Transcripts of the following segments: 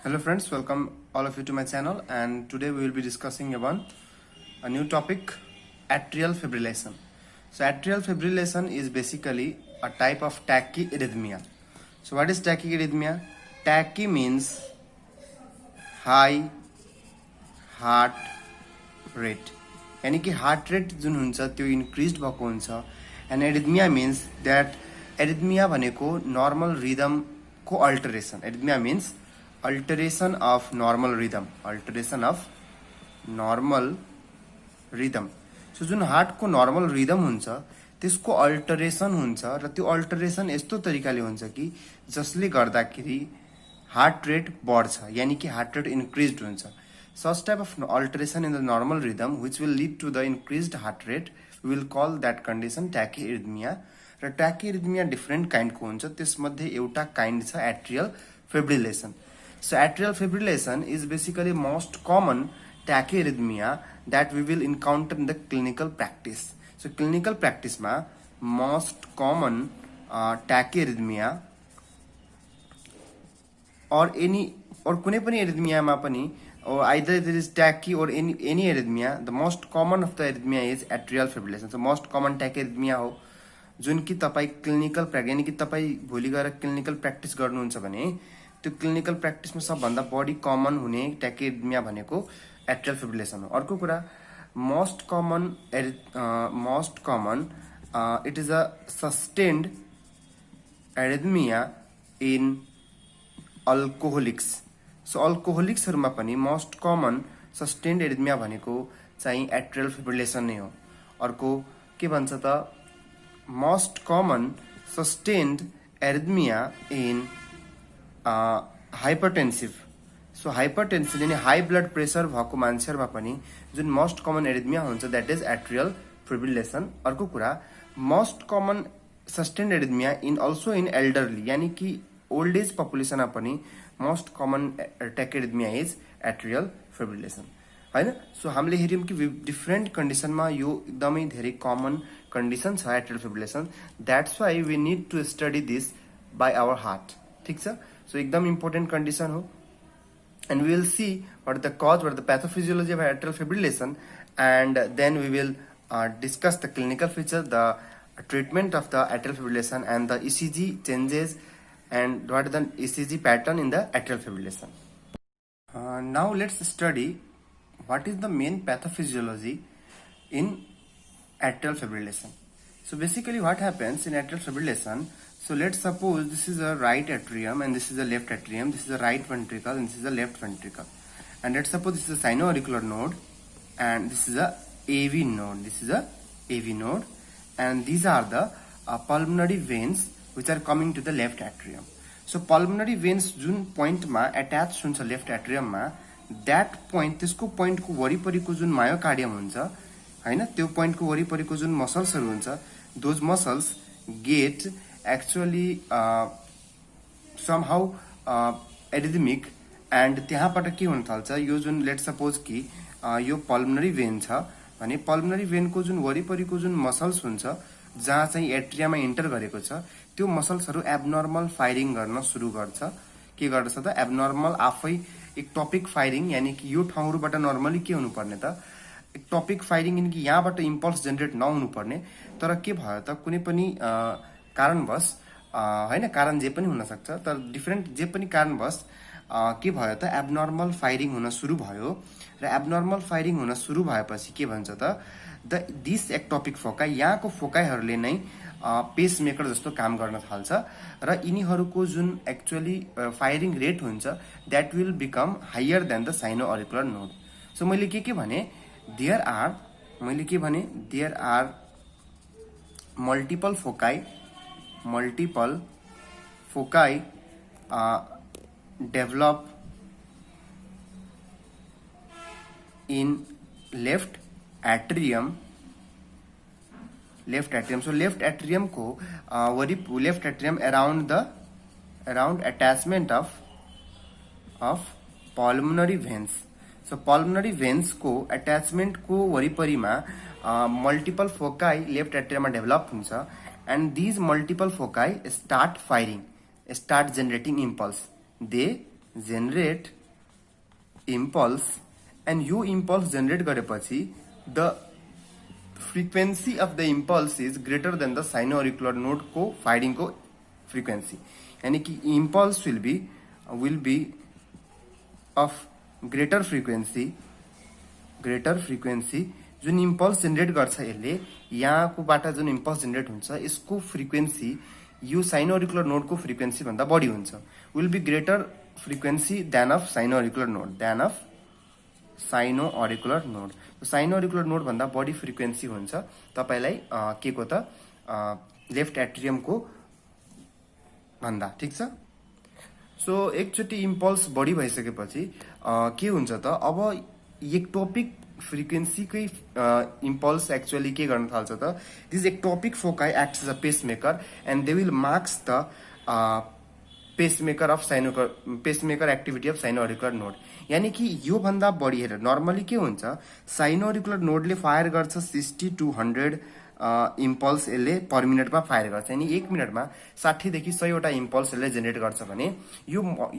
Hello friends, welcome all of you to my channel, and today we will be discussing about a new topic, atrial fibrillation. So atrial fibrillation is basically a type of tachyarrhythmia. So what is tachyarrhythmia? Tachy means high heart rate. यानी कि heart rate जुन हुन्छ त्यो increase भएको हुन्छ and arrhythmia means that arrhythmia भनेको normal रिदमको alteration. Arrhythmia means alteration of normal rhythm. So जुन हार्टको नर्मल रिदम हुन्छ त्यसको अल्टरेसन हुन्छ र त्यो अल्टरेसन यस्तो तरिकाले हुन्छ कि जसले गर्दाखेरि हार्ट रेट बढ्छ, यानी कि हार्ट रेट इन्क्रिज हुन्छ. Such type of alteration in the normal rhythm which will lead to the increased heart rate, we will call that condition tachyarrhythmia. र tachyarrhythmia different kind को हुन्छ, त्यसमध्ये एउटा kind छ atrial fibrillation. So atrial fibrillation is basically most common tachyarrhythmia that we will encounter in the clinical practice. So clinical practice मा most common tachyarrhythmia or कुनै पनि एरिथमियामा पनि or either there is tachy or any arrhythmia, the most common of the arrhythmia is atrial fibrillation. So most common tachyarrhythmia हो जुन कि तपाईं clinical practice, यानी कि तपाईं भोलि गएर क्लिनिकल प्र्याक्टिस गर्नुहुन्छ भने त्यो क्लिनिकल प्र्याक्टिसमा सबभन्दा बढी कमन हुने tachyarrhythmia भनेको atrial fibrillation हो. अर्को कुरा most common it is a sustained arrhythmia in alcoholics. So अल्कोहोलिक्सहरुमा पनि मोस्ट कमन सस्टेन्ड एरिथमिया भनेको चाहिँ एट्रियल फिब्रिलेसन नै हो. अर्को के भन्छ त most common sustained arrhythmia in hypertensive. So hypertensive यानी हाई ब्लड प्रेसर भएको मान्छेहरुमा पनि जुन मोस्ट कमन एरिथमिया हुन्छ दैट इज एट्रियल फिब्रिलेसन. अर्को कुरा most common sustained arrhythmia in also in elderly, यानी कि ओल्ड एज पपुलेसनमा पनि most common tachyarrhythmia is atrial fibrillation हैन. सो हामीले हेर्यौं कि डिफरेन्ट कन्डिसनमा यो एकदमै धेरै कमन कन्डिसन छ atrial fibrillation. That's why we need to study this by our heart. ठीक छ. सो एकदम इम्पोर्टेन्ट कन्डिसन हो and we will see what the cause, what the pathophysiology of atrial fibrillation, and then we will discuss the clinical features, the treatment of the atrial fibrillation, and the ECG changes, and what is the ECG pattern in the atrial fibrillation. Now let's study what is the main pathophysiology in atrial fibrillation. So basically what happens in atrial fibrillation, so let's suppose this is a right atrium and this is a left atrium, this is a right ventricle and this is a left ventricle, and let's suppose this is a sinoauricular node and this is a AV node, and these are the pulmonary veins which are coming to the left atrium. So pulmonary veins जुन point मा attach हुन्छ left atrium मा, that point, त्यसको point को वरिपरिको जुन myocardium हुन्छ हैन, त्यो point को वरिपरिको जुन muscles हरु हुन्छ, those muscles get actually somehow arrhythmic, and त्यहाँबाट के हुन थाल्छ, यो जुन let's suppose कि यो pulmonary vein छ भने pulmonary vein को जुन वरिपरिको जुन muscles हुन्छ जहाँ चाहिँ एट्रियामा इन्टर गरेको छ, त्यो मसल्सहरु एब्नर्मल फायरिङ गर्न सुरु गर्छ. के गर्छ त एब्नर्मल आफै एक्टोपिक फायरिङ, यानी कि यो ठाउँहरुबाट नर्मली के हुनु पर्ने त एक्टोपिक फायरिङ, यानी कि यहाँबाट इम्पल्स जनरेट नहुनु पर्ने, तर के भयो त कुनै पनि कारणवश हैन, कारण जे पनि हुन सक्छ, तर डिफरेन्ट जे पनि कारणवश के भयो त एब्नर्मल फायरिङ हुन सुरु भयो. र एब्नर्मल फायरिङ हुन सुरु भएपछि के भन्छ त दिस एक्टोपिक फोकाई, यहाँको फोकाईहरुले नै पेसमेकर जस्तो काम गर्न थाल्छ र यिनीहरुको जुन एक्चुअली फायरिङ रेट हुन्छ that will become higher than the sinoauricular node. So मैले के भने there are multiple foci develop in left atrium. So left atrium को left atrium around attachment of pulmonary veins. So pulmonary veins को attachment को वरिपरिमा multiple foci left atrium में develop हुन्छ, and these multiple foci start generating impulse. They generate impulse and यो impulse generate गरेपछि the frequency of the impulse is greater than the साइनो auricular node को firing को frequency, यानी कि impulse will be of greater frequency जुन impulse generate गर्छ यसले यहाँकोबाट जुन इम्पल्स जेनरेट हुन्छ यसको फ्रिक्वेन्सी यो साइनो अरिकुलर नोडको फ्रिक्वेन्सी भन्दा बढी हुन्छ, will be greater frequency than of sino auricular node. Sino auricular node भन्दा बढी फ्रिक्वेन्सी हुन्छ तपाईलाई के को त लेफ्ट एट्रियमको भन्दा, ठीक छ। सो एकचोटि इम्पल्स बढी भइसकेपछि के हुन्छ त अब एक्टोपिक फ्रिक्वेन्सीकै इम्पल्स एक्चुअली के गर्न थाल्छ त this ectopic foci acts as a pacemaker and they will marks the pacemaker activity of sino auricular node. यानी कि यो भन्दा बढी हेर नर्मली के हुन्छ साइनो अरिकुलर नोडले फायर गर्छ 60 to 100 इम्पल्स यसले पर मिनटमा फायर गर्छ, यानी 1 मिनटमा 60 देखि 100 वटा इम्पल्स यसले जेनेरेट गर्छ भने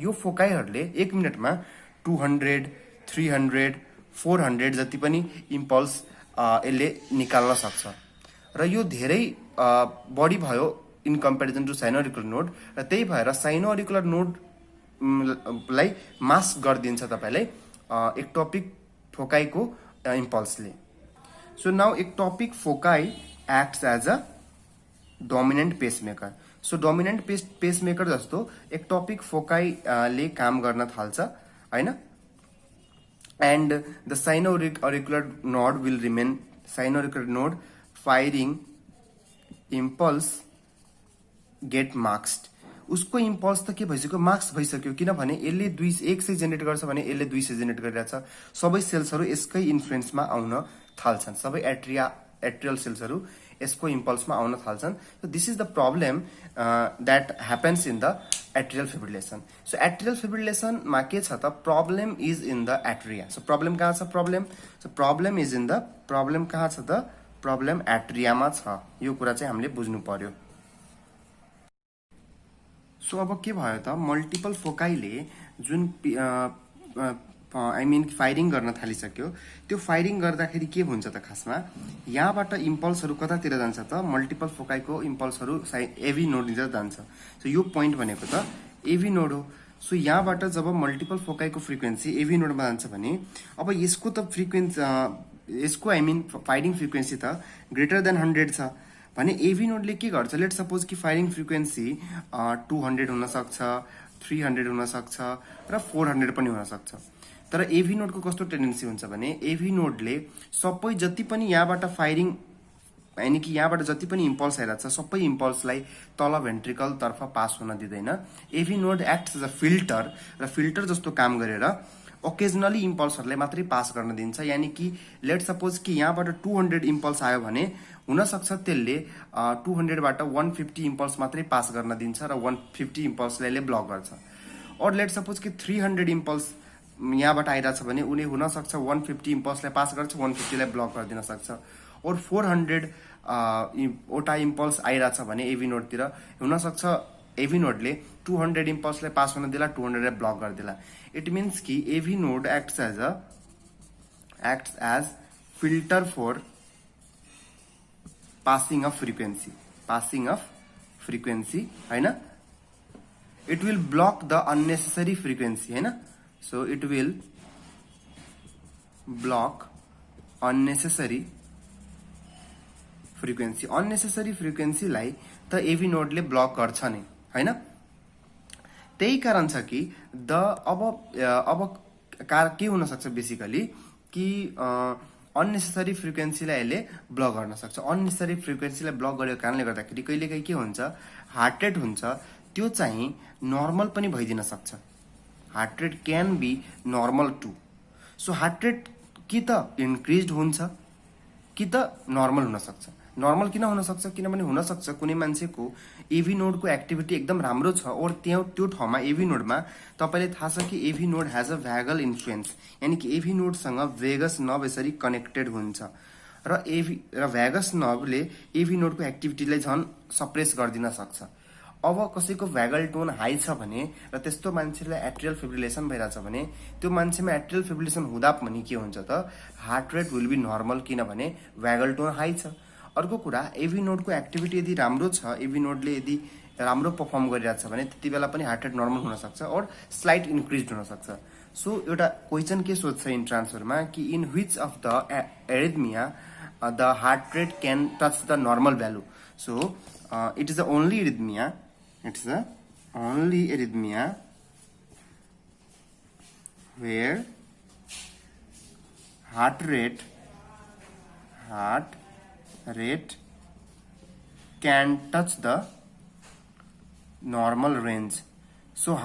यो फोकाईहरूले 1 मिनटमा 200, 300, 400 जति पनि इम्पल्स यसले निकाल्न सक्छ र यो धेरै बढी भयो इन कम्पेरिजन टु साइनो अरिकुलर नोड र त्यही भएर साइनो अरिकुलर नोड लाई मास्क गरिदिन्छ तपाईलाई एक्टोपिक फोकाईको इम्पल्सले। So now ectopic foci acts as a dominant pacemaker. So dominant pacemaker जस्तो एक्टोपिक फोकाई ले काम गर्न थाल्छ हैन, एन्ड द साइनो अरिकुलर नोड विल रिमेन साइनो auricular node firing impulse get marked. उसको इम्पल्स त के भइसक्यो मार्क्स भइसक्यो, किनभने यसले 100 जेनेरेट गर्छ भने यसले 200 जेनेरेट गरिरहेछ। सबै सेल्सहरू यसकै इन्फ्लुएन्समा आउन थाल्छन्, सबै एट्रियल सेल्सहरू यसको इम्पल्समा आउन थाल्छन्। So this is the problem that happens in the atrial fibrillation. So atrial फिब्रिलेसनमा के छ त problem is in the atria. So problem कहाँ छ problem is in the problem कहाँ छ त प्रब्लम एट्रियामा छ। यो कुरा चाहिँ हामीले बुझ्नु पर्यो। सो अब के भयो त मल्टिपल फोकाईले जुन फायरिङ गर्न थालिसक्यो त्यो फायरिङ गर्दाखेरि के हुन्छ त खासमा यहाँबाट इम्पल्सहरू कतातिर जान्छ त मल्टिपल फोकाईको इम्पल्सहरू एभी नोडतिर जान्छ। सो यो पोइन्ट भनेको त एभी नोड हो। सो यहाँबाट जब मल्टिपल फोकाईको फ्रिक्वेन्सी एभी नोडमा जान्छ भने अब यसको त यसको फायरिङ फ्रिक्वेन्सी त ग्रेटर देन 100 छ भने एभी नोडले के गर्छ लेट सपोज कि फायरिङ फ्रिक्वेन्सी 200 हुन सक्छ, 300 हुन सक्छ र 400 पनि हुन सक्छ। तर एभी नोडको कस्तो टेन्डेन्सी हुन्छ भने एभी नोडले सबै जति पनि यहाँबाट फायरिङ यानी कि यहाँबाट जति पनि इम्पल्स आइरहेको छ सबै इम्पल्सलाई तल भेन्ट्रिकल तर्फ पास हुन दिँदैन। AV node acts as a filter र फिल्टर जस्तो काम गरेर ओकेजनली इम्पल्सहरूलाई मात्रै पास गर्न दिन्छ। यानी कि लेट सपोज कि यहाँबाट 200 इम्पल्स आयो भने हुन सक्छ त्यसले 200 बाट 150 इम्पल्स मात्रै पास गर्न दिन्छ र 150 इम्पल्सलाई ब्लक गर्छ। और लेट सपोज कि 300 इम्पल्स यहाँबाट आइरहेछ भने उनी हुन सक्छ 150 इम्पल्सलाई पास गर्छ, 150 लाई ब्लक गरिदिन सक्छ। और 400 वटा इम्पल्स आइरहेछ भने एभी नोडतिर हुन सक्छ एभी नोडले 200 इम्पल्सलाई पास हुन दिला, 200 लाई ब्लक गरिदिला। इट मीन्स कि AV node acts as filter for passing of frequency हैन। it will block the unnecessary frequency हैन। so it will block unnecessary frequency लाई त एभी नोडले ब्लक गर्छ नै हैन। त्यही कारण छ कि अब के हुन सक्छ बेसिकली कि अननेसेसरी फ्रिक्वेन्सीलाई यसले ब्लक गर्न सक्छ। अननेसेसरी फ्रिक्वेन्सीलाई ब्लक गरेको कारणले गर्दाखेरि कहिलेकाहीँ के हुन्छ हार्ट रेट हुन्छ त्यो चाहिँ नर्मल पनि भइदिन सक्छ। Heart rate can be normal too. So heart rate कि त इन्क्रिज हुन्छ कि त नर्मल हुन सक्छ। नर्मल किन हुन सक्छ किनभने हुन सक्छ कुनै मान्छेको एभी नोडको एक्टिभिटी एकदम राम्रो छ और त्यो ठाउँमा एभी नोडमा तपाईलाई थाहा छ कि AV node has a भ्यागल influence, यानी कि एभी नोडसँग भेगस नर्भ यसरी कनेक्टेड हुन्छ र भ्यागस नर्भले एभी नोडको एक्टिभिटीलाई झन् सप्रेस गरिदिन सक्छ। अब कसैको भ्यागल टोन हाई छ भने र त्यस्तो मान्छेलाई एट्रियल फिब्रिलेसन भइरहेछ भने त्यो मान्छेमा एट्रियल फिब्रिलेसन हुँदा पनि के हुन्छ त heart rate will be normal, किनभने भ्यागल टोन हाई छ। अर्को कुरा, एभी नोडको एक्टिभिटी यदि राम्रो छ, एभी नोडले यदि राम्रो पर्फर्म गरिरहेछ भने त्यति बेला पनि हार्ट रेट नर्मल हुन सक्छ और स्लाइट इन्क्रिज हुन सक्छ। सो एउटा क्वेसन के सोध्छ इन्ट्रान्सफरमा कि in which of the arrhythmia the heart rate can touch the normal value. So it is the only arrhythmia, it's the only arrhythmia where heart rate can touch the normal range. So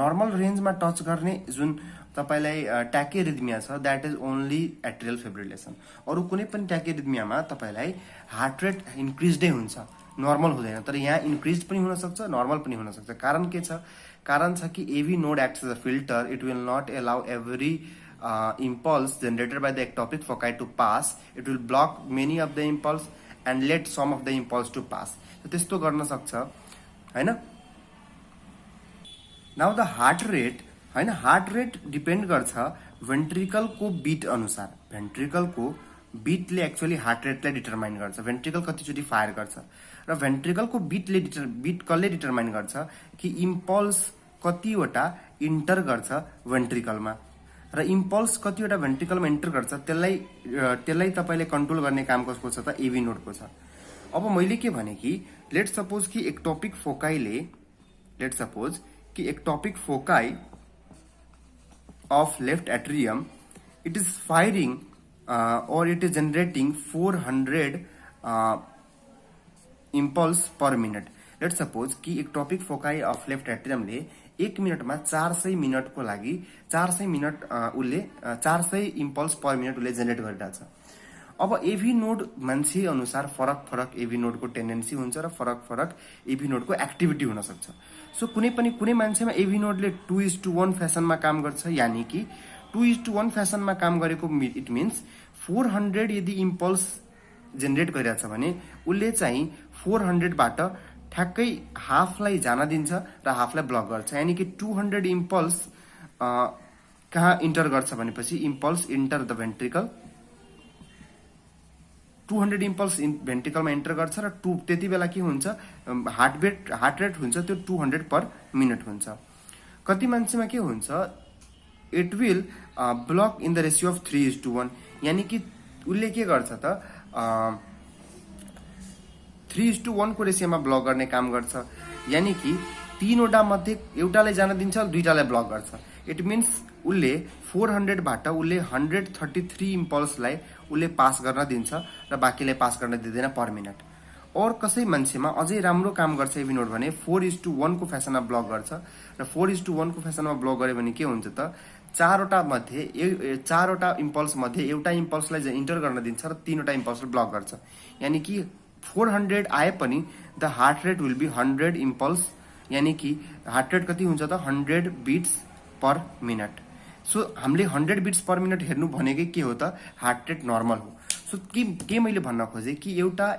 normal range मा touch गर्ने जुन तपाईलाई ट्याकेरिथमिया छ that is only atrial फिब्रिलेसन। अरू कुनै पनि ट्याकेरिथमियामा तपाईलाई heart rate इन्क्रिजडै हुन्छ, नर्मल हुँदैन। तर यहाँ इन्क्रिज पनि हुन सक्छ, नर्मल पनि हुन सक्छ। कारण के छ? कारण छ कि AV node acts as a filter, it will not allow every impulse generated by the ectopic foci to pass. It will block many of the impulse and let some of the impulse to pass. So त्यस्तो गर्न सक्छ हैन। Now the heart rate हैन, heart rate depend गर्छ ventricle को beat अनुसार। Ventricle को बीटले actually heart रेटलाई determine गर्छ। भेन्ट्रिकल कतिचोटि फायर गर्छ र भेन्ट्रिकल को बीट कसले डिटरमाइन गर्छ कि इम्पल्स कतिवटा इन्टर गर्छ भेन्ट्रिकलमा र इम्पल्स कतिवटा भेन्ट्रिकलमा इन्टर गर्छ त्यसलाई तपाईले कन्ट्रोल गर्ने काम कसको छ त एभी नोडको छ। अब मैले के भने कि लेट्स सपोज कि ectopic foci of left atrium, it is firing or it is generating 400 impulse per minute. Let's suppose कि ectopic foci of left atrium ले 1 मिनटमा 400 मिनटको लागि 400 मिनट उले 400 इम्पल्स पर मिनट उले जेनेरेट गरिरहेछ। अब एभी नोड मान्छे अनुसार फरक एभी नोडको टेन्डेन्सी हुन्छ र फरक एभी नोडको एक्टिभिटी हुन सक्छ। सो कुनै मान्छेमा एभी नोडले 2:1 फ्यासनमा काम गर्छ, यानी कि 2:1 फ्यासनमा काम गरेको इट मिन्स 400 यदि इम्पल्स जेनेरेट गरिरहेछ भने उसले चाहिँ 400 बाट ठ्याक्कै हाफलाई जान दिन्छ र हाफलाई ब्लक गर्छ। यानी कि 200 इम्पल्स कहाँ इन्टर गर्छ भनेपछि impulse enter the ventricle, 200 impulse भेन्ट्रिकलमा इन्टर गर्छ र त्यति बेला के हुन्छ हार्ट रेट हुन्छ त्यो 200 पर मिनट हुन्छ। कति मान्छेमा के हुन्छ it will block in the ratio of 3:1, यानी कि उसले के गर्छ त 3:1 को रेसियोमा ब्लक गर्ने काम गर्छ। यानी कि तीनवटा मध्ये एउटाले जान दिन्छ, दुईटालाई ब्लक गर्छ। इट मिन्स उसले 400 बाट उसले 133 इम्पल्सलाई उसले पास गर्न दिन्छ र बाँकीलाई पास गर्न दिँदैन पर मिनट। और कसै मान्छेमा अझै राम्रो काम गर्छ एभी नोड भने 4:1 को फ्यासनमा ब्लक गर्छ र 4:1 को फ्यासनमा ब्लक गर्यो भने के हुन्छ त चारवटा इम्पल्स मध्ये एउटा इम्पल्सलाई इन्टर गर्न दिन्छ र तीनवटा इम्पल्सलाई ब्लक गर्छ। यानी कि 400 आए पनि the heart rate will be 100 impulse, यानी कि हार्ट रेट कति हुन्छ त 100 बिट्स पर मिनट। सो हामीले 100 बिट्स पर मिनट हेर्नु भनेकै के हो त हार्ट रेट नर्मल हो। सो के मैले भन्न खोजेँ कि एउटा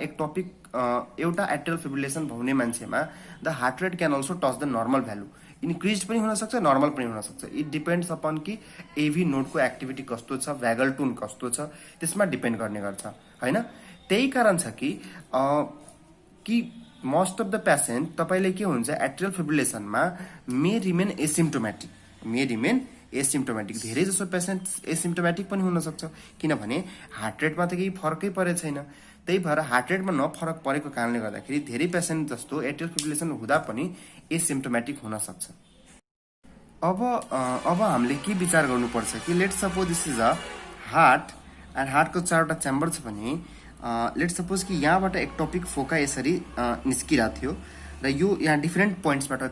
एट्रियल फिब्रिलेसन हुने मान्छेमा the heart rate can also touch the normal value, increase पनि हुन सक्छ, नर्मल पनि हुन सक्छ। इट डिपेन्ड्स अपन कि एभी नोडको एक्टिभिटी कस्तो छ, भ्यागल टोन कस्तो छ, त्यसमा डिपेन्ड गर्ने गर्छ हैन। त्यही कारण छ कि मोस्ट अफ द पेसेन्ट तपाईले के हुन्छ एट्रियल फिब्रिलेसनमा मे रिमेन एसिम्प्टोमेटिक। धेरै जसो पेसेन्ट एसिम्प्टोमेटिक पनि हुन सक्छ, किनभने हार्ट रेटमा त केही फरकै परेको छैन। त्यही भएर हार्ट रेटमा नफरक परेको कारणले गर्दाखेरि धेरै पेसेन्ट जस्तो एट्रियल फिब्रिलेसन हुँदा पनि एसिम्प्टोमेटिक हुन सक्छ। अब हामीले के विचार गर्नुपर्छ कि let's suppose this is a heart and हार्टको 4वटा च्याम्बर छ भने लेट्स सपोज कि यहाँबाट एक्टोपिक फोका यसरी निस्किरहेको थियो र यो यहाँ डिफरेन्ट पोइन्ट्सबाट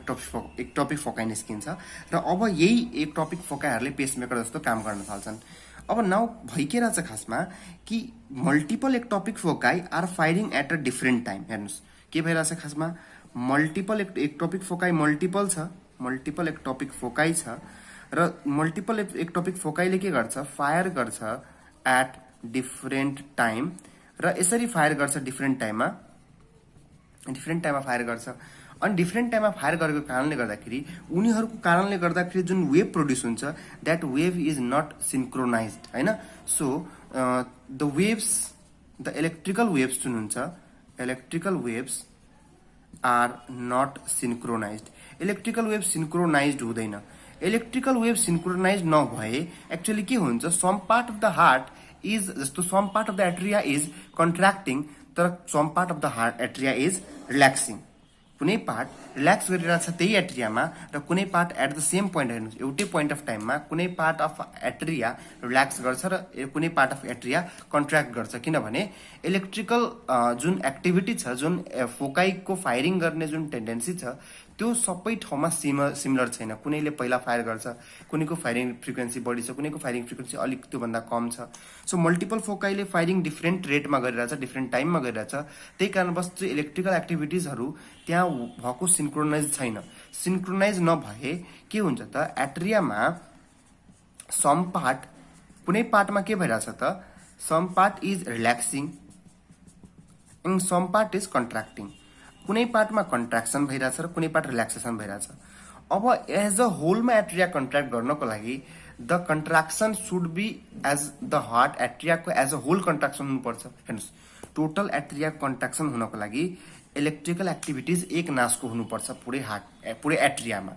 एक्टोपिक फोकाई निस्किन्छ र अब यही एक्टोपिक फोकाईहरूले पेसमेकर जस्तो काम गर्न थाल्छन्। अब नाउ भइकेरा छ खासमा कि multiple ectopic foci are firing at a different time. हेर्नुहोस् के भइरहेछ खासमा multiple ectopic foci multiple ectopic foci छ र मल्टिपल एक्टोपिक फोकाईले के गर्छ फायर गर्छ एट डिफरेन्ट टाइम र यसरी फायर गर्छ डिफरेन्ट टाइममा फायर गर्छ। अनि डिफ्रेन्ट टाइममा फायर गरेको कारणले गर्दाखेरि उनीहरूको कारणले गर्दाखेरि जुन वेभ प्रोड्युस हुन्छ that wave is not synchronized हैन। So the waves, the electrical waves जुन हुन्छ, electrical waves are not synchronized. Electrical wave synchronized हुँदैन। इलेक्ट्रिकल वेभ सिन्क्रोनाइज नभए एक्चुअली के हुन्छ, some part of the heart is, जस्तो some part of the atria is contracting तर some part of the heart atria is relaxing. कुनै part relax गरिरहेछ त्यही एट्रियामा र कुनै part at the same point, हेर्नुहोस् एउटै पोइन्ट अफ टाइममा कुनै पार्ट अफ एट्रिया रिल्याक्स गर्छ र कुनै पार्ट अफ एट्रिया कन्ट्र्याक्ट गर्छ। किनभने इलेक्ट्रिकल जुन एक्टिभिटी छ, जुन फोकाइको फायरिङ गर्ने जुन टेन्डेन्सी छ त्यो सबै ठाउँमा सिमिलर छैन। कुनैले पहिला फायर गर्छ, कुनैको फायरिङ फ्रिक्वेन्सी बढी छ, कुनैको फायरिङ फ्रिक्वेन्सी अलिक त्योभन्दा कम छ। सो मल्टिपल फोकाइले फायरिङ डिफ्रेन्ट रेटमा गरिरहेछ, डिफ्रेन्ट टाइममा गरिरहेछ। त्यही कारणवश चाहिँ इलेक्ट्रिकल एक्टिभिटिजहरू त्यहाँ भएको सिन्क्रोनाइज छैन। सिन्क्रोनाइज नभए के हुन्छ त, एट्रियामा सम पार्ट, कुनै पार्टमा के भइरहेछ त, some part is relaxing and some part is contracting. कुनै पार्टमा कन्ट्र्याक्सन भइरहेछ र कुनै पार्ट रिल्याक्सेसन भइरहेछ। अब एज अ होलमा एट्रिया कन्ट्र्याक्ट गर्नको लागि the contraction should be as the heart, एट्रियाको एज अ होल कन्ट्र्याक्सन हुनुपर्छ। हेर्नुहोस्, टोटल एट्रिया कन्ट्र्याक्सन हुनको लागि इलेक्ट्रिकल एक्टिभिटिज एक नासको हुनुपर्छ पुरै हार्ट, पुरै एट्रियामा।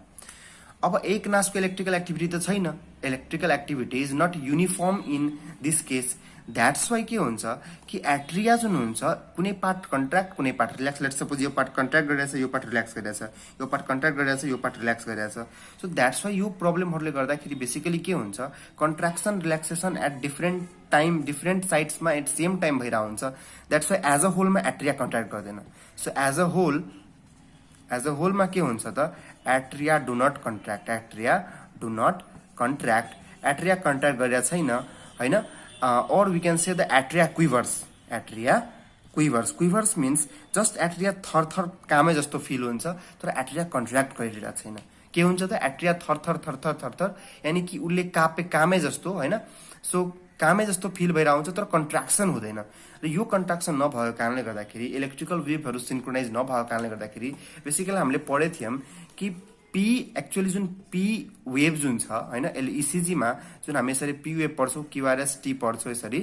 अब एक नासको इलेक्ट्रिकल एक्टिभिटी त छैन। Electrical activity is not uniform in this case. That's why के हुन्छ कि एट्रिया जुन हुन्छ, कुनै पार्ट कन्ट्र्याक्ट कुनै पार्ट रिल्याक्स। लेट्स सपोज यो पार्ट कन्ट्र्याक्ट गरिरहेछ, यो पार्ट रिल्याक्स गरिरहेछ, यो पार्ट कन्ट्र्याक्ट गरिरहेछ, यो पार्ट रिल्याक्स गरिरहेछ। सो द्याट्स वाइ यो प्रब्लमहरूले गर्दाखेरि बेसिकली के हुन्छ, contraction relaxation at different time, different साइड्समा एट सेम टाइम भइरहेको हुन्छ। द्याट्स वाइ एज अ होलमा एट्रिया कन्ट्र्याक्ट गर्दैन। सो एज अ होलमा के हुन्छ त, atria do not contract, atria do not contract. Atria contract गरिरहेको छैन होइन। or we can say the atria quivers, atria quivers means just atria थर कामे जस्तो फिल हुन्छ तर एट्रिया कन्ट्र्याक्ट गरिरहेको छैन। के हुन्छ त, एट्रिया थर यानी कि उसले कामे जस्तो होइन। सो कामे जस्तो फिल भइरहेको हुन्छ तर कन्ट्र्याक्सन हुँदैन। र यो कन्ट्र्याक्सन नभएको कारणले गर्दाखेरि, इलेक्ट्रिकल वेभहरू सिन्क्रोनाइज नभएको कारणले गर्दाखेरि बेसिकली हामीले पढेको थियौँ कि पी एक्चुअली जुन पी वेभ जुन छ होइन, इसिजीमा जुन हामी यसरी पी वेभ पढ्छौँ, क्युआरएस टी पढ्छौँ यसरी,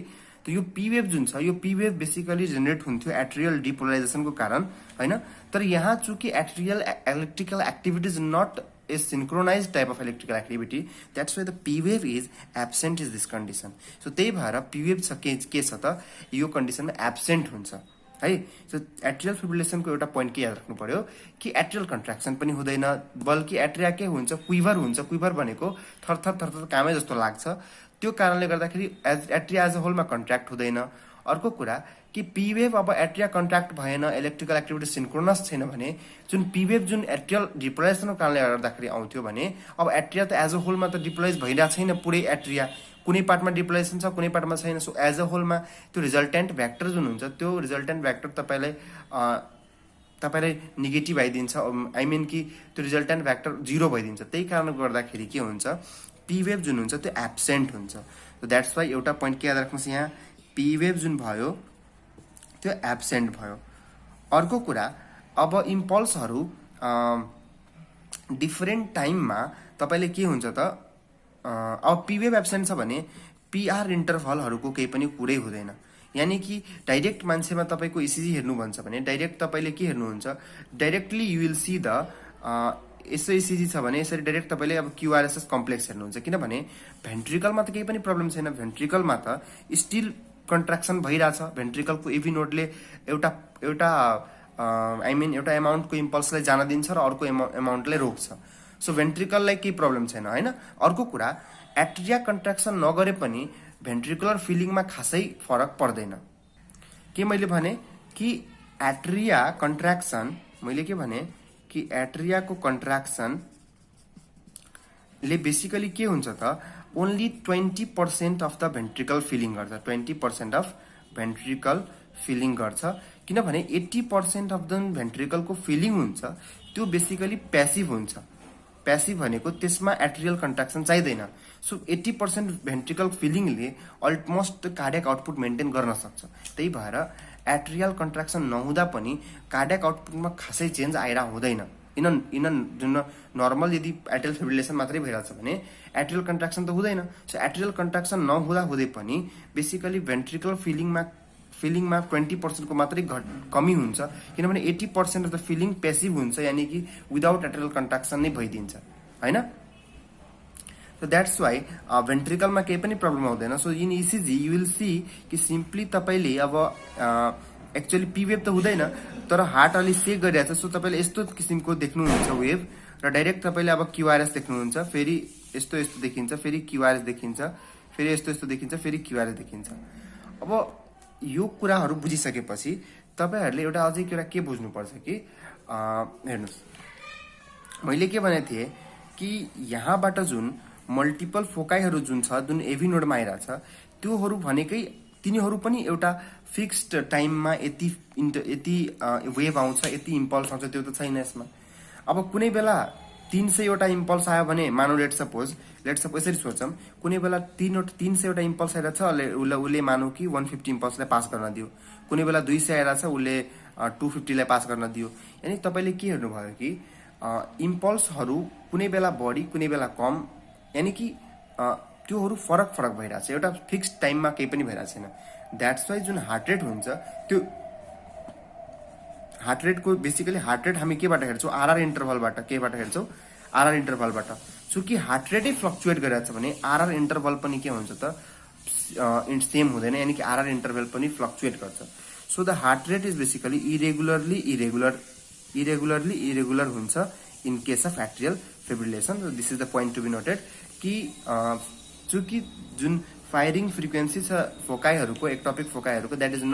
त यो पी वेभ जुन छ, यो पी वेभ बेसिकली जेनेरेट हुन्थ्यो एट्रियल डिपोलराइजेसनको कारण होइन। तर यहाँ चूँकि atrial electrical activity is not a synchronize type of electrical activity, that's why the P wave is absent is this condition. So त्यही भएर पी वेभ छ के छ त, यो कन्डिसनमा एब्सेन्ट हुन्छ है। सो एट्रियल फिब्रिलेसनको एउटा पोइन्ट के याद राख्नु पर्यो कि एट्रियल कन्ट्र्याक्सन पनि हुँदैन, बल्कि एट्रिया के हुन्छ, क्विभर हुन्छ। क्विभर भनेको थर कामै जस्तो लाग्छ। त्यो कारणले गर्दाखेरि एट्रिया एज अ होलमा कन्ट्र्याक्ट हुँदैन। अर्को कुरा कि पी वेभ अब एट्रिया कन्ट्र्याक्ट भएन, इलेक्ट्रिकल एक्टिभिटी सिन्क्रोनस छैन भने जुन पी वेभ जुन एट्रियल डिपोलाइजेसनको कारणले गर्दाखेरि आउँथ्यो भने अब एट्रिया त एज अ होलमा त डिपोलाइज भइरहेको छैन पुरै एट्रिया, कुनै पार्टमा डिपोलाइजेसन छ कुनै पार्टमा छैन। सो एज अ होलमा त्यो रिजल्टेन्ट भ्याक्टर जुन हुन्छ, त्यो रिजल्टेन्ट भ्याक्टर तपाईँलाई नेगेटिभ आइदिन्छ। आई मिन कि त्यो रिजल्टेन्ट भ्याक्टर 0 भइदिन्छ। त्यही कारणले गर्दाखेरि के हुन्छ, पी वेभ जुन हुन्छ त्यो एब्सेन्ट हुन्छ। सो द्याट्स वाइ एउटा पोइन्ट के याद राख्नुहोस्, यहाँ पी वेभ जुन भयो त्यो एब्सेन्ट भयो। अर्को कुरा, अब इम्पल्सहरू डिफ्रेन्ट टाइममा तपाईँले के हुन्छ त, अब पी वेभ एब्सेन्ट छ भने पीआर इन्टरभलहरूको केही पनि कुरै हुँदैन। यानी कि डाइरेक्ट मान्छेमा तपाईँको इसिजी हेर्नु भन्छ भने डाइरेक्ट तपाईँले के हेर्नुहुन्छ, directly you will see the यसो इसिजी छ भने यसरी डाइरेक्ट तपाईँले अब क्युआरएसएस कम्प्लेक्स हेर्नुहुन्छ। किनभने भेन्ट्रिकलमा त केही पनि प्रब्लम छैन, भेन्ट्रिकलमा त स्टिल कन्ट्र्याक्सन भइरहेछ। भेन्ट्रिकलको एभी नोडले एउटा आई मिन एउटा एमाउन्टको इम्पल्सलाई जान दिन्छ र अर्को एमाउन्टलाई रोक्छ। सो भेन्ट्रिकललाई केही प्रब्लम छैन होइन। अर्को कुरा, एट्रिया कन्ट्र्याक्सन नगरे पनि भेन्ट्रिकुलर फिलिङमा खासै फरक पर्दैन। के मैले भने कि एट्रिया कन्ट्र्याक्सन, मैले के भने कि एट्रियाको कन्ट्र्याक्सनले बेसिकली के हुन्छ त, only 20% of the ventricle feeling गर्छ, 20% अफ भेन्ट्रिकल फिलिङ गर्छ। किनभने 80% अफ द भेन्ट्रिकलको फिलिङ हुन्छ त्यो बेसिकली प्यासिभ हुन्छ। प्यासिभ भनेको त्यसमा एट्रियल कन्ट्र्याक्सन चाहिँदैन। सो 80% भेन्ट्रिकल फिलिङले अलमोस्ट कार्डियक आउटपुट मेन्टेन गर्न सक्छ। त्यही भएर एट्रियल कन्ट्राक्सन नहुँदा पनि कार्डियक आउटपुटमा खासै चेन्ज आइरा हुँदैन। इन जुन नर्मल यदि एट्रियल फिब्रिलेसन मात्रै भइरहेछ भने एट्रियल कन्ट्राक्सन त हुँदैन। सो एट्रियल कन्ट्राक्सन नहुँदा हुँदै पनि बेसिकली भेन्ट्रिकल फिलिङमा 20% को मात्रै कमी हुन्छ, किनभने 80% अफ द फिलिङ पेसिभ हुन्छ, यानी कि विदाउट एट्रियल कन्ट्राक्सन नै भइदिन्छ हैन। So that's why भेन्ट्रिकलमा केही पनि प्रब्लम आउँदैन। So in ECG you will see कि सिम्पली तपाईले अब एक्चुअली पी वेभ त हुँदैन, तर हार्ट अलि सेक गरिरहेछ। सो तपाईले यस्तो किसिमको देख्नुहुन्छ वेभ, र डाइरेक्ट तपाईले अब क्यूआरएस देख्नुहुन्छ, फेरि यस्तो यस्तो देखिन्छ, फेरि क्यूआरएस देखिन्छ, फेरि यस्तो यस्तो देखिन्छ, फेरि क्यूआरएस देखिन्छ। अब यो कुराहरू बुझिसकेपछि तपाईहरुले एउटा अझै कुरा के बुझ्नुपर्छ कि हेर्नुस्, मैले के भनेको थिएँ कि यहाँबाट जुन मल्टिपल फोकाइहरू जुन छ, जुन एभी नोडमा आइरहेछ, त्योहरू भनेकै तिनीहरू पनि एउटा फिक्स्ड टाइममा यति वेभ आउँछ, यति इम्पल्स आउँछ, त्यो त छैन यसमा। अब कुनै बेला 300 वटा इम्पल्स आयो भने, मानौ लेट सपोज यसरी सोचौँ, कुनै बेला 300 वटा इम्पल्स आइरहेछ, उसले मानौ कि 150 इम्पल्सलाई पास गर्न दियो, कुनै बेला 200 आइरहेछ, उसले 250 लाई पास गर्न दियो। यानी तपाईले के हेर्नुभयो कि इम्पल्सहरू कुनै बेला बढी कुनै बेला कम, यानी कि त्योहरू फरक भइरहेछ, एउटा फिक्स्ड टाइममा केही पनि भइरहेको छैन। द्याट्स वाइ जुन हार्ट रेट हुन्छ, त्यो हार्ट रेटको बेसिकली हार्ट रेट हामी केबाट हेर्छौँ? आरआर इन्टरभलबाट। केबाट हेर्छौँ? आरआर इन्टरभलबाट। सो कि हार्ट रेटै फ्लक्चुएट गरिरहेछ भने आरआर इन्टरभल पनि के हुन्छ त सेम हुँदैन, यानी कि आरआर इन्टरभल पनि फ्लक्चुएट गर्छ। So the heart rate is basically irregular हुन्छ in case of atrial fibrillation. This is the point to be noted कि चूँकि जुन फायरिङ फ्रिक्वेन्सी छ फोकाइहरूको, एक्टोपिक फोकाइहरूको, that is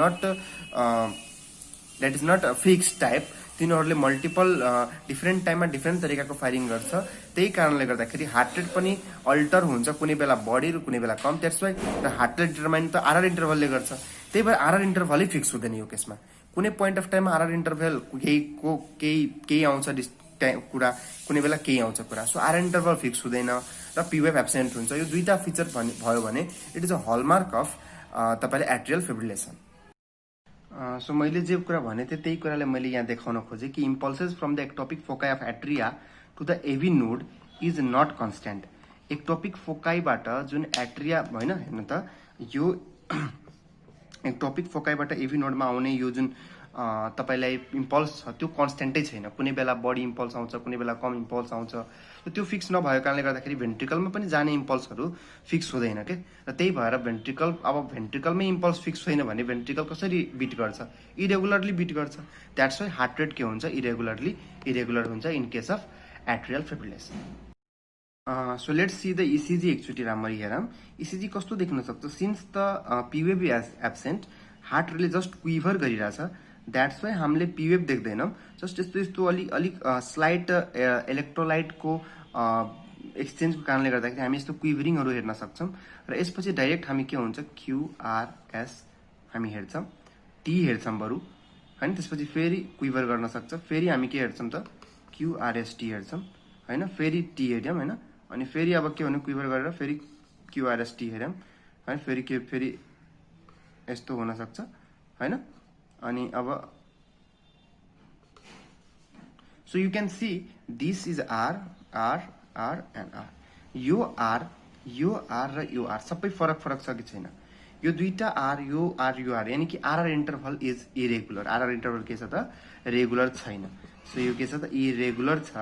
not fix type. तिनीहरूले मल्टिपल डिफ्रेन्ट टाइममा डिफ्रेन्ट तरिकाको फायरिङ गर्छ, त्यही कारणले गर्दाखेरि हार्ट रेट पनि अल्टर हुन्छ, कुनै बेला बढी र कुनै बेला कम। द्याट्स वाइ र हार्ट रेट डिटरमाइन त आरआर इन्टरभलले गर्छ, त्यही भएर आरआर इन्टरभलै फिक्स हुँदैन यो केसमा। कुनै पोइन्ट अफ टाइममा आरआर इन्टरभल केही आउँछ कुरा, कुनै बेला केही आउँछ कुरा। सो आरआर इन्टरभल फिक्स हुँदैन र पीवेभ एब्सेन्ट हुन्छ। यो दुईटा फिचर भयो भने इट इज अ हलमार्क अफ तपाईले एट्रियल फिब्रिलेसन। सो मैले जे कुरा भनेको थिएँ त्यही कुरालाई मैले यहाँ देखाउन खोजेँ कि impulses from the ectopic foci of atria to the AV node is not constant. Ectopic फोकाईबाट जुन एट्रिया होइन, हेर्नु त, यो एक्टोपिक फोकाईबाट एभी नोडमा आउने यो जुन तपाईलाई इम्पल्स छ त्यो कन्स्टेन्टै छैन। कुनै बेला बढी इम्पल्स आउँछ, कुनै बेला कम इम्पल्स आउँछ। त्यो फिक्स नभएको कारणले गर्दाखेरि भेन्ट्रिकलमा पनि जाने इम्पल्सहरू फिक्स हुँदैन के। र त्यही भएर भेन्ट्रिकलमै इम्पल्स फिक्स छैन भने भेन्ट्रिकल कसरी बिट गर्छ? इरेगुलरली बिट गर्छ। द्याट्स वाइ हार्ट रेट के हुन्छ? इरेगुलर हुन्छ in case of atrial fibrillation. So let's see the ECG एकचोटि राम्ररी हेरौँ। इसिजी कस्तो देख्न सक्छ? Since the P wave is absent, heart रेटले जस्ट क्विभर गरिरहेछ, द्याट्स वाइ हामीले पीवेभ देख्दैनौँ। जस्ट यस्तो अलिक स्लाइट इलेक्ट्रोलाइटको एक्सचेन्जको कारणले गर्दाखेरि हामी यस्तो क्विभरिङहरू हेर्न सक्छौँ। र यसपछि डाइरेक्ट हामी के हुन्छ? क्युआरएस हामी हेर्छौँ, टी हेर्छौँ बरु होइन, त्यसपछि फेरि क्विभर गर्न सक्छ, फेरि हामी के हेर्छौँ त? क्युआरएसटी हेर्छौँ होइन, फेरि टी हेर्यौँ होइन, अनि फेरि अब के भन्नु? क्विभर गरेर फेरि क्युआरएसटी हेर्यौँ होइन, फेरि यस्तो हुन सक्छ होइन। अनि अब so you can see this is R and R. यो आर र यो आर सबै फरक छ कि छैन? यो दुईटा आर, यो आर, यानी कि RR interval is irregular. RR interval के छ त? रेगुलर छैन। सो यो के छ त? इरेगुलर छ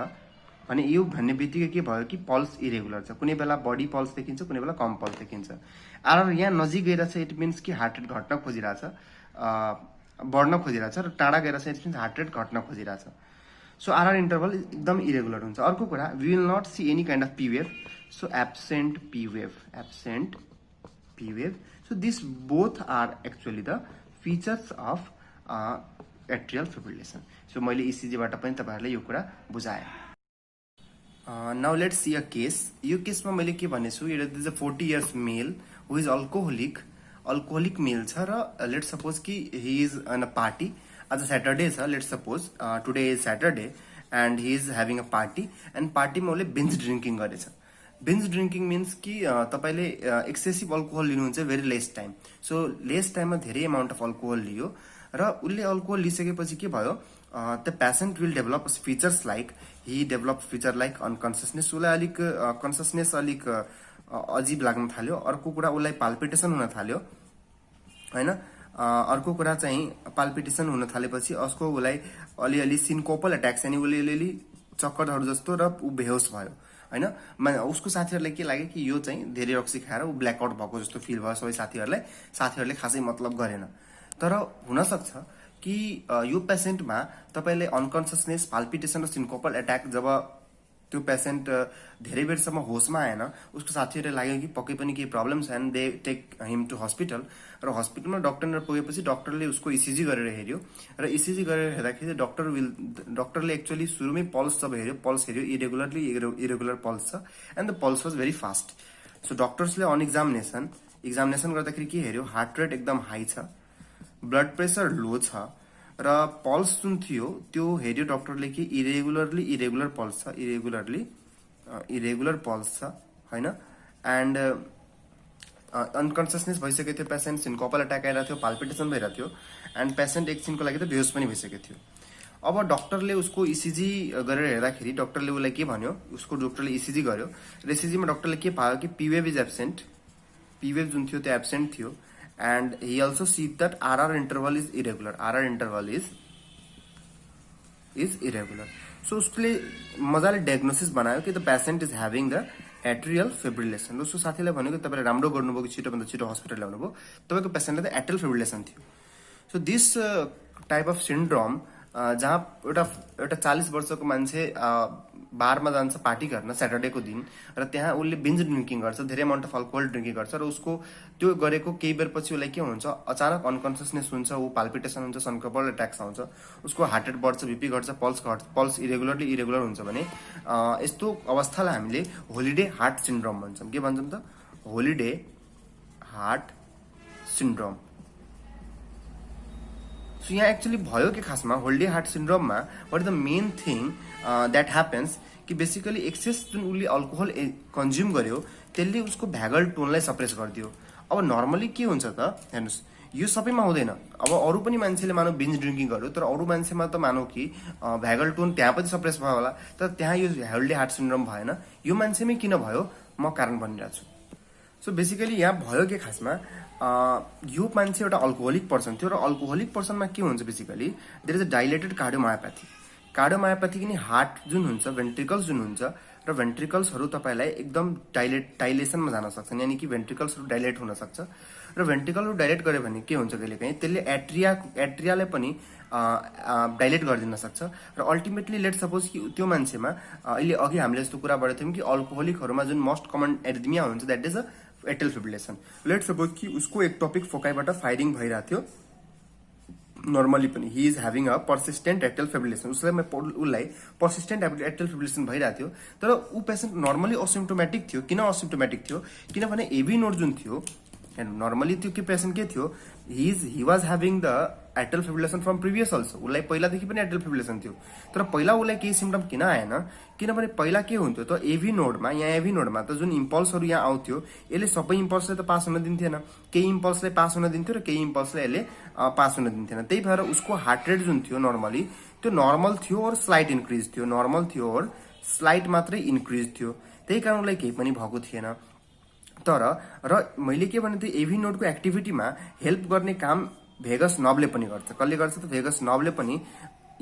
भने यो भन्ने बित्तिकै के भयो कि पल्स इरेगुलर छ। कुनै बेला बढी पल्स देखिन्छ, कुनै बेला कम पल्स देखिन्छ। आरआर यहाँ नजिक गइरहेछ, इट मिन्स कि हार्ट रेट घट्न खोजिरहेछ, बढ्न खोजिरहेछ, र टाढा गइरहेछ, इट मिन्स हार्ट रेट घट्न खोजिरहेछ। सो आरआर इन्टरभल एकदम इरेगुलर हुन्छ। अर्को कुरा, we will not see any kind of P wave. So absent P wave. So this both are actually the features of atrial fibrillation. So मैले इसिजीबाट पनि तपाईहरुले यो कुरा बुझाएँ। Now let's see a case. यो केसमा मैले के भनेछु? It is a 40 years male who is alcoholic male छ, र लेट्स सपोज कि he is on a party. आज सैटरडे छ, let's suppose today is Saturday and Hee is having a party, and पार्टीमा उसले बिन्ज ड्रिङ्किङ गरेछ। Binge drinking means कि तपाईँले एक्सेसिभ अल्कोहल लिनुहुन्छ very less time. So less टाइममा धेरै अमाउन्ट अफ अल्कोहल लियो र उसले अल्कोहल लिइसकेपछि के भयो, the patient will develop features like he develop feature like unconsciousness, उसलाई अलिक कन्सियसनेस अलिक अजीब लाग्न थाल्यो। अर्को कुरा उसलाई पाल्पिटेसन हुन थाल्यो हैन। अर्को कुरा चाहिँ पाल्पिटेसन हुन थालेपछि उसलाई अलिअलि सिन्कोपल एट्याक्स यानी उसले अलिअलि चक्करहरू जस्तो र ऊ बेहोस भयो हैन। उसको साथीहरूलाई के लाग्यो कि यो चाहिँ धेरै रक्सी खाएर ऊ ब्ल्याकआउट भएको जस्तो फिल भयो सबै साथीहरूले खासै मतलब गरेन। तर हुनसक्छ कि यो पेसेन्टमा तपाईँले अनकन्सियसनेस, पाल्पिटेसन र सिन्कोपल एट्याक जब त्यो पेसेन्ट धेरै बेरसम्म होसमा आएन, उसको साथीहरूले लाग्यो कि पक्कै पनि केही प्रब्लम छ and they take him to hospital. र हस्पिटलमा डक्टर पुगेपछि डक्टरले उसको इसिजी गरेर हेऱ्यो र इसिजी गरेर हेर्दाखेरि डक्टरले एक्चुअली सुरुमै पल्स जब हेऱ्यो, पल्स हेऱ्यो इरेगुलर पल्स छ and the pulse was very fast. So डक्टर्सले अन एक्जामिनेसन गर्दाखेरि के हेऱ्यो, हार्ट रेट एकदम हाई छ, ब्लड प्रेसर लो छ र पल्स जुन थियो त्यो हेऱ्यो डक्टरले कि इरेगुलर पल्स छ हैन। एन्ड अनकन्सियसनेस भइसकेको थियो पेसेन्ट, सिन्कोपल एट्याक आइरहेको थियो, पाल्पिटेसन भइरहेको थियो एन्ड पेसेन्ट एकछिनको लागि त बेहोस पनि भइसकेको थियो। अब डक्टरले उसको इसिजी गरेर हेर्दाखेरि डक्टरले उसलाई के भन्यो, डक्टरले इसिजी गर्यो र इसिजीमा डक्टरले के पायो कि पीवेव इज एब्सेन्ट, पीवेव जुन थियो त्यो एब्सेन्ट थियो and he also see that RR interval is irregular. So उसले मजाले डायग्नोसिस बनायो कि the patient is having the atrial fibrillation. उसको साथीलाई भन्यो कि तपाईँले राम्रो गर्नुभयो कि छिटोभन्दा छिटो हस्पिटल ल्याउनुभयो, तपाईँको पेसेन्टलाई त एट्रियल फिब्रिलेसन थियो। So this type of syndrome जहाँ एउटा 40 वर्षको मान्छे बारमा जान्छ पार्टी गर्न स्याटरडेको दिन र त्यहाँ उसले बिन्ज ड्रिङ्किङ गर्छ, धेरै अमाउन्ट अफ अल्कोहल ड्रिङ्किङ गर्छ र उसको त्यो गरेको केही बेर पछि उसलाई के हुन्छ, अचानक अनकन्सियसनेस हुन्छ, ऊ पाल्पिटेसन हुन्छ, सन्कोपल एट्याक्स आउँछ, उसको हार्ट रेट बढ्छ, बीपी घट्छ, पल्स इरेगुलर हुन्छ भने यस्तो अवस्थालाई हामीले होलिडे हार्ट सिन्ड्रोम भन्छौँ। के भन्छौँ त? Holiday heart syndrome. सो यहाँ एक्चुअली भयो कि खासमा होलिडे हार्ट सिन्ड्रोममा what is the main thing that happens कि बेसिकली एक्सेस जुन उसले अल्कोहल कन्ज्युम गर्यो त्यसले उसको भ्यागल टोनलाई सप्रेस गरिदियो। अब नर्मली के हुन्छ त हेर्नुहोस्, यो सबैमा हुँदैन। अब अरू पनि मान्छेले मानौ बिन्ज ड्रिङ्किङ गर्यो, तर अरू मान्छेमा त मानौ कि भ्यागल टोन त्यहाँ पनि सप्रेस भयो होला, तर त्यहाँ यो होलिडे हार्ट सिन्ड्रोम भएन। यो मान्छेमै किन भयो म कारण भनिरहेको छु। सो बेसिकली यहाँ भयो के खासमा यो मान्छे एउटा अल्कोहोलिक पर्सन थियो र अल्कोहोलिक पर्सनमा के हुन्छ basically there is a dilated cardiomyopathy कि हार्ट जुन हुन्छ, भेन्ट्रिकल्स जुन हुन्छ र भेन्ट्रिकल्सहरू तपाईँलाई एकदम डाइलेसनमा जान सक्छन्, यानि कि भेन्ट्रिकल्सहरू डाइलेट हुन सक्छ र भेन्ट्रिकलहरू डाइलेट गर्यो भने के हुन्छ कहिलेकाहीँ त्यसले एट्रियालाई पनि डाइलेट गरिदिन सक्छ र अल्टिमेटली लेट सपोज कि त्यो मान्छेमा अहिले अघि हामीले यस्तो कुरा गरेको थियौँ कि अल्कोहोलिकहरूमा जुन मोस्ट कमन एरिथमिया हुन्छ that is a atrial fibrillation. Let suppose कि उसको एक्टोपिक फोकाइबाट फायरिङ भइरहेको थियो नर्मली पनि, he is having a persistent atrial fibrillation, उसलाई पर्सिस्टेन्ट एट्रियल फिब्रिलेसन भइरहेको थियो तर ऊ पेसेन्ट नर्मली असिम्टोमेटिक थियो। किन असिम्टोमेटिक थियो? किनभने एभी नोड जुन थियो नर्मली त्यो के पेसेन्ट के थियो, he was having the atrial fibrillation from previous also, उसलाई पहिलादेखि पनि एट्रियल फिब्रिलेसन थियो तर पहिला उसलाई केही सिम्टम किन आएन? किनभने पहिला के हुन्थ्यो त एभी नोडमा त जुन इम्पल्सहरू यहाँ आउँथ्यो यसले सबै इम्पल्सलाई त पास हुन दिन्थेन, केही इम्पल्सलाई पास हुन दिन्थ्यो र केही इम्पल्सलाई यसले पास हुन दिन्थेन। त्यही भएर उसको हार्ट रेट जुन थियो नर्मली त्यो नर्मल थियो और स्लाइट इन्क्रिज थियो, नर्मल थियो और स्लाइट मात्रै इन्क्रिज थियो, त्यही कारण उसलाई केही पनि भएको थिएन। तर र मैले के भने त्यो एभी नोडको एक्टिभिटीमा हेल्प गर्ने काम भेगस नर्भले पनि गर्छ। कसले गर्छ त? भेगस नर्भले पनि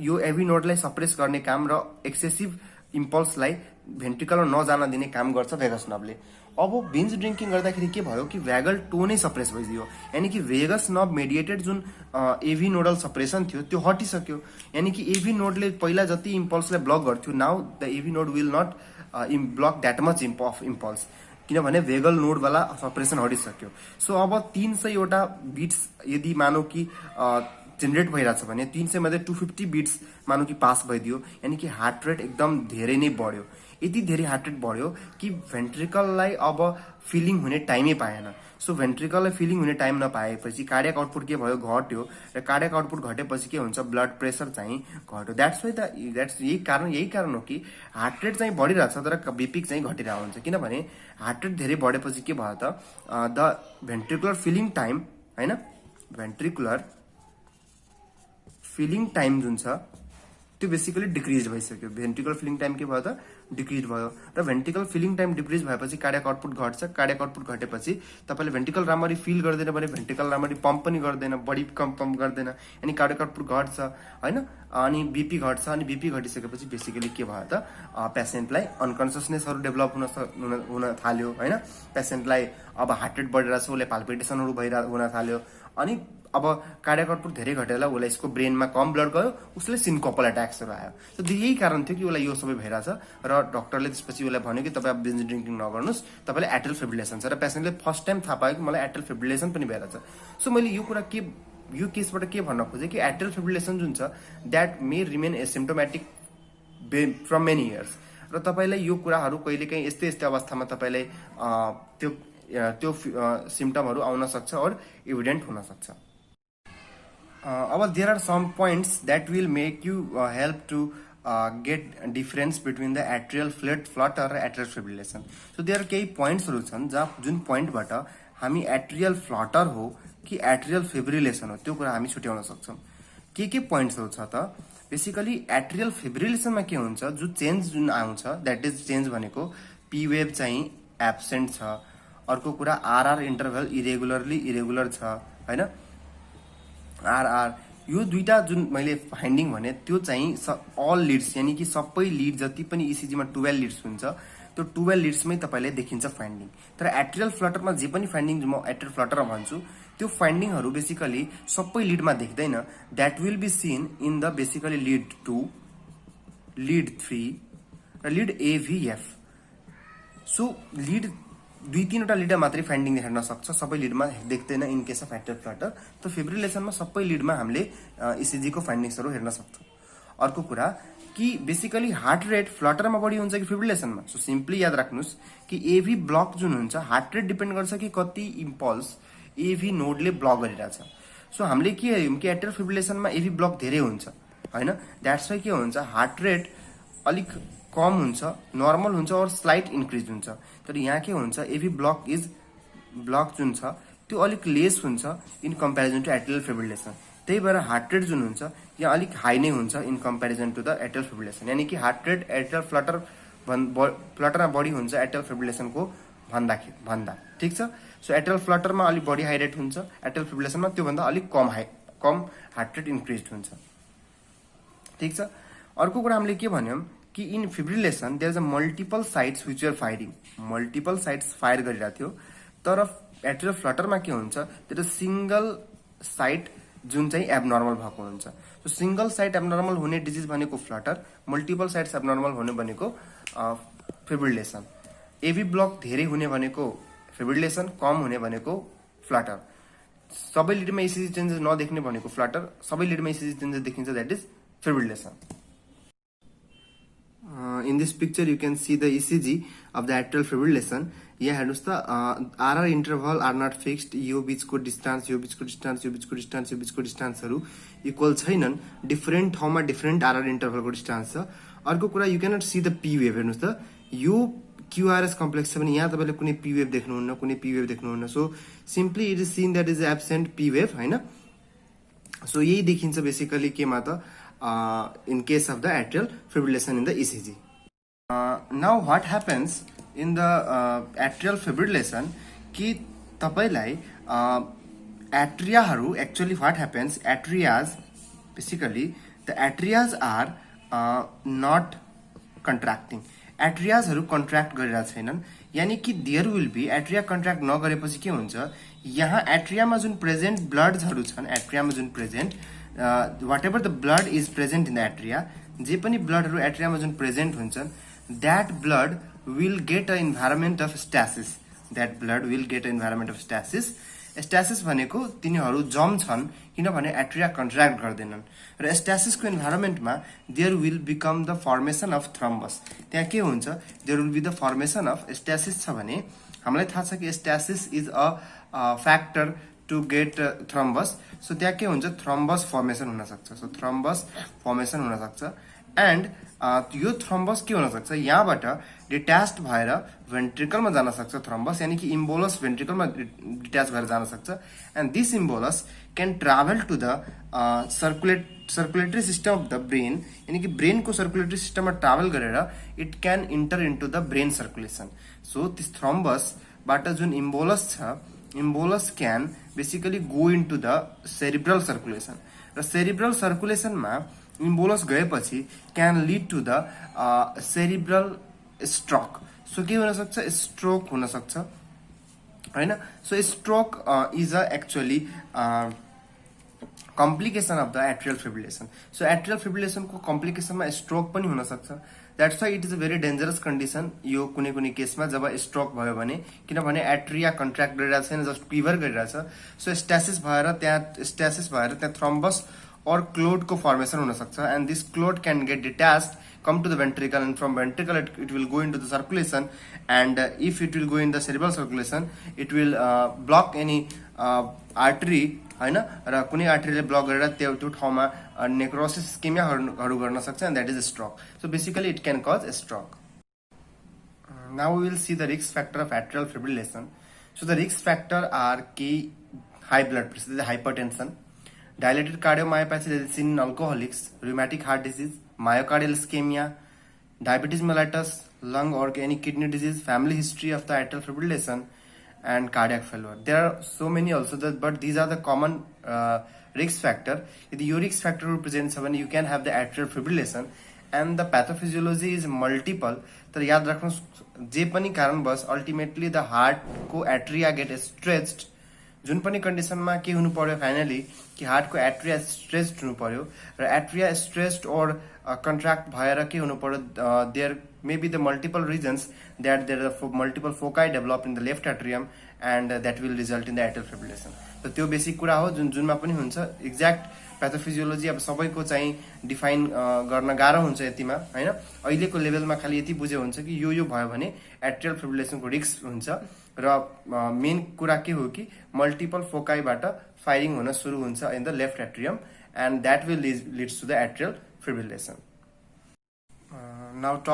यो एभी नोडलाई सप्रेस गर्ने काम र एक्सेसिभ इम्पल्सलाई भेन्ट्रिकलमा नजान दिने काम गर्छ भेगस नर्भले। अब बिन्ज ड्रिङ्किङ गर्दाखेरि के भयो कि भ्यागल टोनै सप्रेस भइदियो, यानि कि भेगस नर्भ मेडिएटेड जुन एभी नोडल सप्रेसन थियो त्यो हटिसक्यो। यानि कि एभी नोडले पहिला जति इम्पल्सलाई ब्लक गर्थ्यो now the AV node will not block that much of impulse, किनभने भेगल नोडवाला सप्रेसन हटिसक्यो। सो अब 300 वटा बिट्स यदि मानौ कि जेनेरेट भइरहेछ भने 300 मध्ये 250 बिट्स मानौ कि पास भइदियो, यानि कि हार्ट रेट एकदम धेरै नै बढ्यो। यति धेरै हार्ट रेट बढ्यो कि भेन्ट्रिकललाई अब फिलिङ हुने टाइमै पाएन। सो भेन्ट्रिकललाई फिलिङ हुने टाइम नपाएपछि कार्डियक आउटपुट के भयो? घट्यो र कार्डियक आउटपुट घटेपछि के हुन्छ? ब्लड प्रेसर चाहिँ घट्यो। यही कारण हो कि हार्ट रेट चाहिँ बढिरहेछ तर बीपी चाहिँ घटिरहेको हुन्छ, किनभने हार्ट रेट धेरै बढेपछि के भयो त द भेन्ट्रिकुलर फिलिङ टाइम हैन, भेन्ट्रिकुलर फिलिङ टाइम जुन छ त्यो बेसिकली डिक्रिज भइसक्यो। भेन्ट्रिकल फिलिङ टाइम के भयो त डिक्रिज भयो र भेन्ट्रिकल फिलिङ टाइम डिक्रिज भएपछि कार्डियक आउटपुट घट्छ। कार्डियक आउटपुट घटेपछि तपाईले भेन्ट्रिकल राम्ररी फिल गर्दैन भने भेन्ट्रिकल राम्ररी पम्प पनि गर्दैन, बडी कम पम्प गर्दैन, अनि कार्डियक आउटपुट घट्छ हैन। अनि बीपी घट्छ, अनि बीपी घटिसकेपछि बेसिकली के भयो त पेशेन्टलाई अनकन्सियसनेसहरु डेभलप हुन थाल्यो हैन। पेशेन्टलाई अब हार्ट रेट बढेर छ, उसले पाल्पिटेसनहरु हुन थाल्यो, अनि अब कार्डियक आउटपुट धेरै घटेर उसलाई यसको ब्रेनमा कम ब्लड गयो, उसले सिन्कोपल अट्याक्सहरु आयो। त यही कारण थियो कि उसलाई यो सबै भइराछ र डाक्टरले त्यसपछि उसलाई भन्यो कि तपाईं अब बिन्ज ड्रिंकिङ नगर्नुस्, तपाईले एट्रियल फिब्रिलेसन छ। र पेशेन्टले फर्स्ट टाइम थाहा पायो कि मलाई एट्रियल फिब्रिलेसन पनि भइराछ। सो मैले यो केसबाट के भन्न खोजे कि एट्रियल फिब्रिलेसन जुन छ that may remain asymptomatic from many years, र तपाईलाई यो कुराहरु कहिलेकाहीँ यस्तै यस्तै अवस्थामा तपाईलाई त्यो सिम्पटमहरु आउन सक्छ और एभिडेन्ट हुन सक्छ। अब there are some points that will make you help to get difference between the atrial flutter र atrial fibrillation. So there are केही पोइन्ट्सहरु छन् जुन पोइन्टबाट हामी एट्रियल फ्लटर हो कि एट्रियल फिब्रिलेसन हो त्यो कुरा हामी छुट्याउन सक्छौं। के पोइन्ट्सहरु छ त बेसिकली एट्रियल फिब्रिलेसनमा के हुन्छ, जो चेन्ज जुन आउँछ दैट इज चेन्ज भनेको पी वेव चाहिँ एब्सेन्ट छ, अर्को कुरा आरआर इन्टरभल इरेगुलर छ हैन। आरआर यो दुईटा जुन मैले फाइन्डिङ भने त्यो चाहिँ अल लिड्स यानी कि सबै लिड जति पनि ईसीजी मा 12 लिड्स हुन्छ त्यो 12 लिड्समै तपाईले देखिन्छ फाइन्डिङ। तर एट्रियल फ्लटरमा जे पनि फाइन्डिङ म एट्रियल फ्लटर भन्छु त्यो फाइन्डिङहरु बेसिकली सबै लिडमा देख्दैन। That will be seen in the basically lead 2, lead 3 र लिड एभीएफ। सो लिड 2-3 लिडमा मात्रै फाइन्डिङ देख्न सक्छ, सबै लिडमा देख्दैन in case of atrial flutter. त फिब्रिलेसनमा सबै लिडमा हामीले ईसीजी को फाइन्डिङ्सहरु हेर्न सक्छौं। अर्को कुरा कि बेसिकली हार्ट रेट फ्लटरमा बढी हुन्छ कि फिब्रिलेसनमा। सो सिम्पली याद राख्नुस् कि एभी ब्लक जुन हुन्छ हार्ट रेट डिपेन्ड गर्छ कि कति इम्पल्स एभी नोडले ब्लक गरिरहेछ। सो हामीले के हेर्यौं कि एट्रियल फिब्रिलेसनमा एभी ब्लक धेरै हुन्छ हैन। दैट्स वाइ के हुन्छ हार्ट रेट अलिक कम हुन्छ, नर्मल हुन्छ और स्लाइट इन्क्रिज हुन्छ। तर यहाँ के हुन्छ एभी ब्लक जुन छ त्यो अलिक लेस हुन्छ इन कम्पेरिजन टु एट्रियल फिब्रिलेसन। त्यही भएर हार्ट रेट जुन हुन्छ यहाँ अलिक हाई नै हुन्छ in comparison to the atrial fibrillation. यानी कि हार्ट रेट एट्रियल फ्लटरमा बढी हुन्छ एट्रियल फिब्रिलेसनको भन्दा ठीक छ। सो एट्रियल फ्लटरमा अलिक बढी हाई रेट हुन्छ, एट्रियल फिब्रिलेसनमा त्यो भन्दा अलिक कम हार्ट रेट इन्क्रिज हुन्छ ठीक छ। अर्को कुरा हामीले के भन्यौं कि in fibrillation there is a multiple sites which are firing, multiple sites fire गरिरहेको थियो। तर एट्रियल फ्लटरमा के हुन्छ त्यो सिंगल साइट जुन चाहिँ एबनर्मल भएको हुन्छ। सो सिंगल साइट एबनर्मल हुने डिजिज भनेको फ्लटर, मल्टिपल साइट्स एबनर्मल हुने भनेको फिब्रिलेसन। एभी ब्लक धेरै हुने भनेको फिब्रिलेसन, कम हुने भनेको फ्लटर। सबै लिडमा ईसीजी चेन्जेस नदेख्ने भनेको फ्लटर, सबै लिडमा ईसीजी चेन्जेस देखिन्छ that is fibrillation. In this picture you can see the ECG of the atrial fibrillation. यहाँ हेर्नुस् त RR interval are not fixed, यो बीचको डिस्टेन्स डिस्टेन्सहरु इक्वल छैनन्, डिफरेन्ट ठाउँमा डिफरेन्ट आरआर इन्टरभलको डिस्टेन्स छ। अर्को कुरा you cannot see the P wave. हेर्नुस् त यो क्यूआरएस कम्प्लेक्स छ भने यहाँ तपाईले कुनै पी वेभ देख्नुहुन्न, कुनै पी वेभ देख्नुहुन्न। So simply it is seen that is absent P wave हैन। सो यही देखिन्छ बेसिकली केमा त in case of the atrial fibrillation in the ECG. Now what happens in the atrial fibrillation कि तपाईलाई atriaहरु actually what happens atrias basically the atrias are not contracting. atriasहरु contract गरिरा छैनन्, यानी कि there will be atria contract नगरेपछि के हुन्छ यहाँ atriaमा जुन प्रेजेन्ट ब्लड्सहरु छन्, atriaमा जुन present whatever the blood is present in the atria, जे पनि ब्लडहरु एट्रियामा जुन प्रेजेन्ट हुन्छन् that blood will get a environment of stasis. that blood will get an environment of stasis. stasis भनेको तिनीहरु जम छन् किनभने एट्रिया कन्ट्र्याक्ट गर्दैनन् र stasis को इन्भाइरोमेन्टमा there will become the formation of thrombus. त्यहाँ के हुन्छ there will be the formation of stasis छ भने हामीलाई थाहा छ कि stasis is a factor to get thrombus. So त्यहाँ के हुन्छ थ्रम्बस फर्मेसन हुन सक्छ। सो थ्रम्बस फर्मेसन हुन सक्छ एन्ड यो थ्रम्बस के हुन सक्छ यहाँबाट डिट्याच्ड भएर भेन्ट्रिकलमा जान सक्छ थ्रम्बस यानी कि इम्बोलस भेन्ट्रिकलमा डिट्याच भएर जान सक्छ and this embolus can travel to the circulatory system of the brain यानी कि ब्रेनको सर्कुलेटरी सिस्टममा ट्राभल गरेर it can enter into the brain circulation so this थ्रम्बसबाट जुन इम्बोलस छ embolus can basically go into the cerebral circulation र cerebral सर्कुलेसनमा इम्बोलस गएपछि can lead to the cerebral stroke so के हुन सक्छ स्ट्रोक हुन सक्छ हैन so stroke is a actually complication of the atrial fibrillation so atrial फिब्रिलेसनको कम्प्लिकेसनमा स्ट्रोक पनि हुन सक्छ that's why it is a very dangerous condition यो कुनै कुनै केसमा जब स्ट्रोक भयो भने किनभने एट्रिया कन्ट्र्याक्ट गरिरहेको छैन जस्ट क्विभर गरिरहेछ सो स्ट्यासिस भएर त्यहाँ थ्रम्बस or clot को formation हुन सक्छ and this clot can get detached come to the ventricle and from ventricle it will go into the circulation and if it will go in the cerebral circulation it will block any artery हैन र कुनै आर्टरीले block गरेर त्यो ठाउँमा necrosis इस्केमियाहरु गर्न सक्छ and that is a stroke so basically it can cause a stroke now we will see the risk factor of atrial fibrillation so the risk factor are key high blood pressure the hypertension dilated cardiomyopathy that is seen in alcoholics, rheumatic heart disease, myocardial ischemia, diabetes mellitus, lung or any kidney disease, family history of the atrial fibrillation, and cardiac failure. There are so many also, but these are the common risk factor. If the risk factor represents when you can have the atrial fibrillation, and the pathophysiology is multiple. तर याद राख्नु जे पनि कारणवश ultimately the heart को atria get stretched जुन पनि कन्डिसनमा के हुनु पर्यो फाइनली कि हार्टको एट्रिया स्ट्रेच्ड हुनु पर्यो र एट्रिया स्ट्रेच्ड और कन्ट्र्याक्ट भएर के हुनु पर्यो there may be the multiple reasons that there are multiple foci develop in the left atrium and that will result in the atrial fibrillation त त्यो बेसिक कुरा हो जुनमा पनि हुन्छ एक्ज्याक्ट प्याथोफिजियोलोजी अब सबैको चाहिँ डिफाइन गर्न गाह्रो हुन्छ यतिमा हैन अहिलेको लेभलमा खाली यति बुझे हुन्छ कि यो भयो भने एट्रियल फिब्रिलेसनको रिस्क हुन्छ र मेन कुरा के हो कि मल्टिपल फोकाईबाट फायरिङ हुन सुरु हुन्छ in the left atrium and that will leads to the atrial fibrillation. Now let's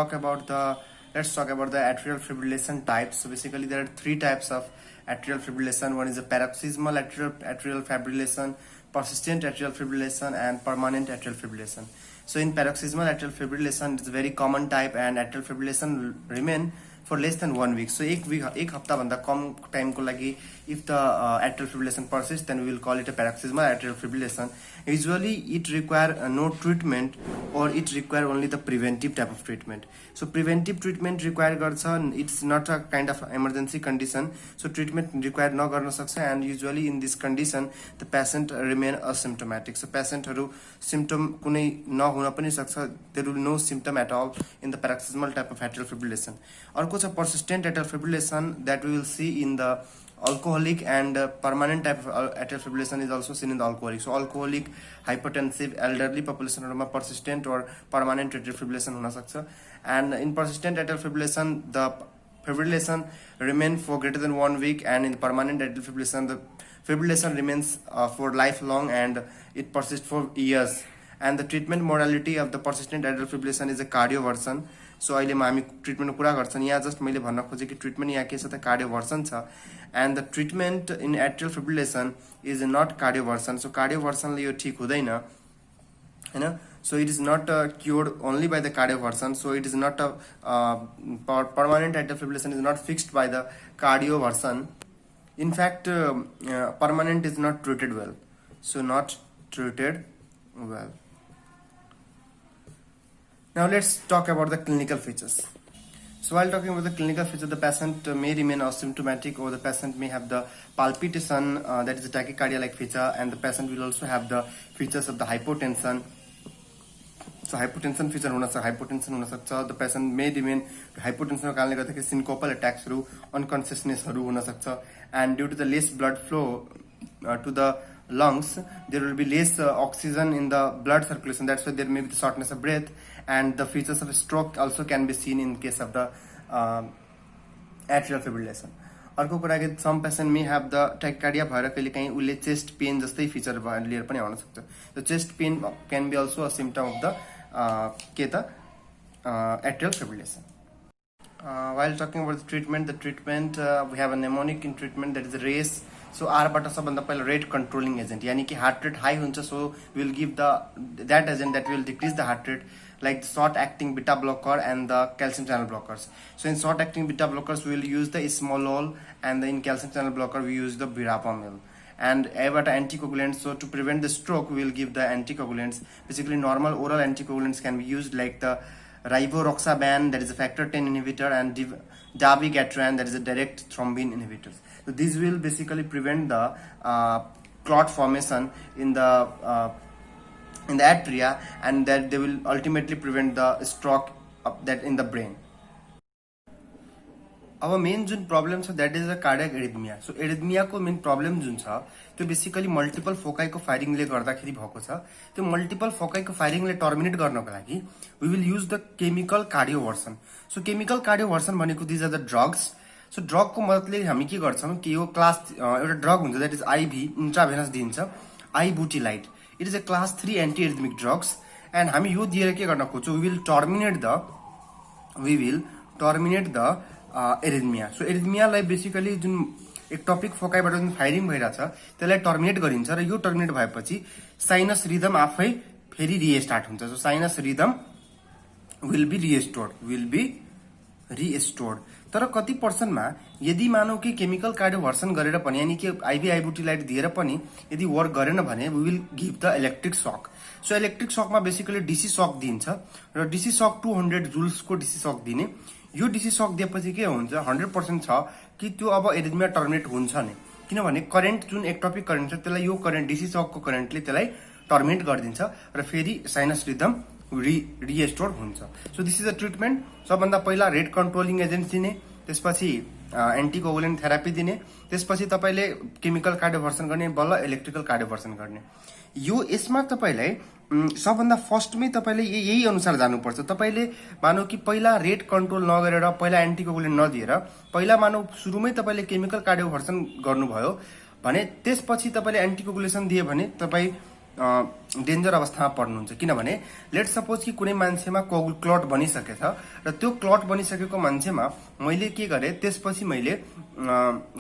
talk about the atrial fibrillation types. So basically there are three types of atrial fibrillation. One is a paroxysmal atrial fibrillation, persistent atrial fibrillation, and permanent atrial fibrillation. So in paroxysmal atrial fibrillation, it's a very common type, and atrial fibrillation remain for less than 1 week. So एक हफ्ता भन्दा कम time को लागि if the atrial fibrillation persists, then we will call it a paroxysmal atrial fibrillation. Usually it require no treatment, or it require only the preventive type of treatment. So preventive treatment require गर्छ, it's not a kind of emergency condition, so treatment required नगर्न सक्छ, and usually in this condition the patient remain asymptomatic. So patientहरु symptom कुनै नहुन पनि सक्छ, there will no symptom at all in the paroxysmal type of atrial fibrillation. अर्को छ persistent atrial fibrillation that we will see in the alcoholic, and permanent type of atrial fibrillation is also seen in the alcoholic. So alcoholic, hypertensive, elderly population persistent or permanent atrial fibrillation हुन सक्छ. And in persistent atrial fibrillation, the fibrillation remain for greater than 1 week, and in permanent atrial fibrillation, the fibrillation remains for lifelong, and it persists for years. And the treatment modality of the persistent atrial fibrillation is a cardioversion. So अहिलेमा हामी treatment कुरा गर्छन्, यहाँ just मैले भन्न खोजे कि treatment यहाँ के छ त कार्डियोभर्सन छ, and the treatment in atrial fibrillation is not cardioversion. So cardioversionले यो ठीक हुँदैन हैन. So it is not cured only by the cardioversion. So it is not a permanent atrial fibrillation is not fixed by the cardioversion. In fact, permanent is not treated well. So not treated well. Now let's talk about the clinical features. So while talking about the clinical features, the patient may remain asymptomatic, or the patient may have the palpitation, that is a tachycardia-like feature, and the patient will also have the features of the hypotension. So hypotension feature hypotension हुन सक्छ. The patient may remain hypotension को कारणले गर्दाखेरि syncopal attacks हरु, unconsciousness हरु हुन सक्छ, and due to the less blood flow to the lungs, there will be less oxygen in the blood circulation. That's why there may be the shortness of breath, and the features of stroke also can be seen in case of the atrial fibrillation. अर्को कुरा के some patient may have the tachycardia भएर कहिलेकाहीँ उले chest pain जस्तै feature लिएर पनि आउन सक्छ. So chest pain can be also a symptom of the के त atrial fibrillation. While talking about the treatment, we have a mnemonic in treatment, that is a race. So R बाट सबभन्दा पहिला rate controlling agent, यानी कि heart rate high हुन्छ, so we will give that agent that will decrease the heart rate, like short acting beta blocker and the calcium channel blockers. So in short acting beta blockers we will use the esmolol, and in calcium channel blocker we use the verapamil. And about anticoagulants, so to prevent the stroke we will give the anticoagulants. Basically normal oral anticoagulants can be used, like the rivaroxaban, that is a factor 10 inhibitor, and dabigatran, that is a direct thrombin inhibitor. So these will basically prevent the clot formation in the atria, and that they will ultimately prevent the stroke that in the brain. अब main जुन problem छ that is a cardiac arrhythmia. So एरिथमियाको main problem जुन छ त्यो basically multiple फोकाइको फायरिङले गर्दाखेरि भएको छ. त्यो मल्टिपल फोकाइको फायरिङले टर्मिनेट गर्नको लागि we will use the chemical cardioversion. So chemical cardioversion भनेको these are the drugs. So ड्रगको मदतले हामी के गर्छौं कि यो क्लास एउटा ड्रग हुन्छ दैट इज आईभी, इन्ट्राभेनस दिन्छ, ibutilide. It is a class 3 anti arrhythmic drugs, and हामी यो दिएर के गर्न खोज्छौं, we will terminate the arrhythmia. So एरिथमियालाई बेसिकली जुन एक्टोपिक फोकाइबाट जुन फायरिङ भइरहेछ त्यसलाई टर्मिनेट गरिन्छ, र यो टर्मिनेट भएपछि साइनस रिदम आफै फेरि रिस्टार्ट हुन्छ. So sinus rhythm will be restored. तर कति पर्सनमा यदि मानौ कि केमिकल कार्डियोभर्सन गरेर पनि, यानी कि आईभी आइबुटिलाइट दिएर पनि यदि वर्क गरेन भने we will give the electric shock. So electric शकमा बेसिकली डीसी शक दिन्छ, र डीसी शक 200 जुल्सको डीसी शक दिने. यो डीसी शक दिएपछि के हुन्छ, 100% छ कि त्यो अब एरिथमिया टर्मिनेट हुन्छ नै, किनभने करेन्ट जुन एक्टोपिक करेन्ट छ त्यसलाई यो करेन्ट डीसी शकको करेन्टले त्यसलाई टर्मिनेट गरिदिन्छ, र फेरि साइनस रिदम रिस्टोर हुन्छ. So this is a treatment. सबभन्दा पहिला रेट कन्ट्रोलिङ एजेन्ट दिने, त्यसपछि एन्टिकोगुलेन्ट थेरापी दिने, त्यसपछि तपाईले केमिकल कार्डियोभर्सन गर्ने, बल्ल इलेक्ट्रिकल कार्डियोभर्सन गर्ने. यो यसमा तपाईलाई सबभन्दा फर्स्टमै तपाईले यही अनुसार जानुपर्छ. तपाईले मानौ कि पहिला रेट कन्ट्रोल नगरेर पहिला एन्टिकोगुलेन्ट नदिएर पहिला मानौ सुरुमै तपाईले केमिकल कार्डियोभर्सन गर्नुभयो भने त्यसपछि तपाईले एन्टिकोगुलेसन दिए भने तपाई डेन्जर अवस्थामा पर्नुहुन्छ. किनभने लेट सपोज कि कुनै मान्छेमा क्लट बनिसकेछ, र त्यो क्लट बनिसकेको मान्छेमा मैले के गरे, त्यसपछि मैले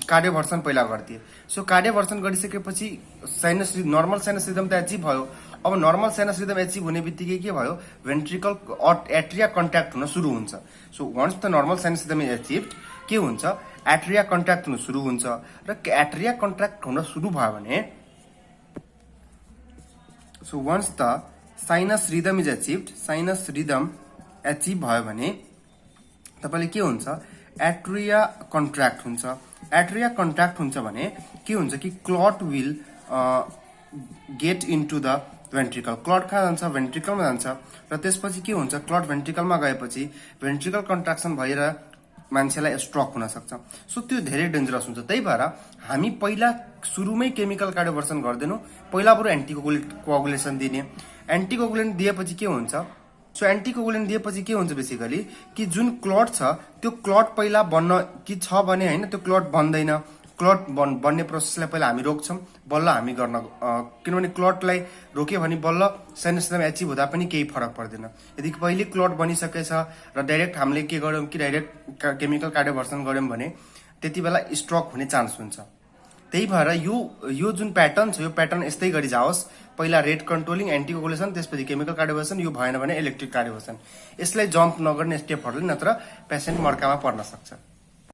कार्डियोभर्सन पहिला गर्दिए. सो कार्डियोभर्सन गरिसकेपछि नर्मल साइनस रिदम त एचिभ भयो. अब नर्मल साइनस रिदम एचिभ हुने बित्तिकै के भयो, भेन्ट्रिकल एट्रिया कन्ट्याक्ट हुन सुरु हुन्छ. So once the normal sinus rhythm is achieved के हुन्छ, एट्रिया कन्ट्याक्ट हुन सुरु हुन्छ, र एट्रिया कन्ट्याक्ट हुन सुरु भयो भने, so once the sinus rhythm is achieved, sinus rhythm achieve भयो भने तपाईले के हुन्छ, एट्रिया कन्ट्र्याक्ट हुन्छ. एट्रिया कन्ट्र्याक्ट हुन्छ भने के हुन्छ कि clot will get into the ventricle. Clot कहाँ जान्छ, भेन्ट्रिकलमा जान्छ, र त्यसपछि के हुन्छ, क्लट भेन्ट्रिकलमा गएपछि भेन्ट्रिकल कन्ट्राक्सन भएर मान्छेलाई स्ट्रोक हुन सक्छ. सो त्यो धेरै डेन्जरस हुन्छ. त्यही भएर हामी पहिला सुरुमै केमिकल कार्डियोभर्सन गर्दैनौं, पहिला बरु एन्टिकोगुलेसन दिने. एन्टिकोगुलेन्ट दिएपछि के हुन्छ, सो एन्टिकोगुलेन्ट दिएपछि के हुन्छ बेसिकली कि जुन क्लट छ त्यो क्लट पहिला बन्न कि छ भने हैन, त्यो क्लट बन्दैन. क्लट बन्ने प्रोसेसलाई पहिला हामी रोक्छौं, बल्ल हामी गर्न, किनभने क्लटलाई रोक्यो भने बल्ल साइनस रिदम एचिभ हुँदा पनि केही फरक पर्दैन. यदि पहिले क्लट बनिसकेछ र डाइरेक्ट हामीले के गर्यौं कि डाइरेक्ट केमिकल कार्डियोभर्सन गर्यौं भने त्यति बेला स्ट्रोक हुने चान्स हुन्छ. त्यही भएर यो जुन प्याटर्न छ यो प्याटर्न यस्तै गरी जाओस्. पहिला रेट कन्ट्रोलिङ, एन्टिकोगुलेसन, त्यसपछि केमिकल कार्डियोभर्सन, यो भएन भने इलेक्ट्रिक कार्डियोभर्सन. यसलाई जम्प नगर्ने स्टेपहरुले, नत्र पेशेन्ट मर्कामा पर्न सक्छ.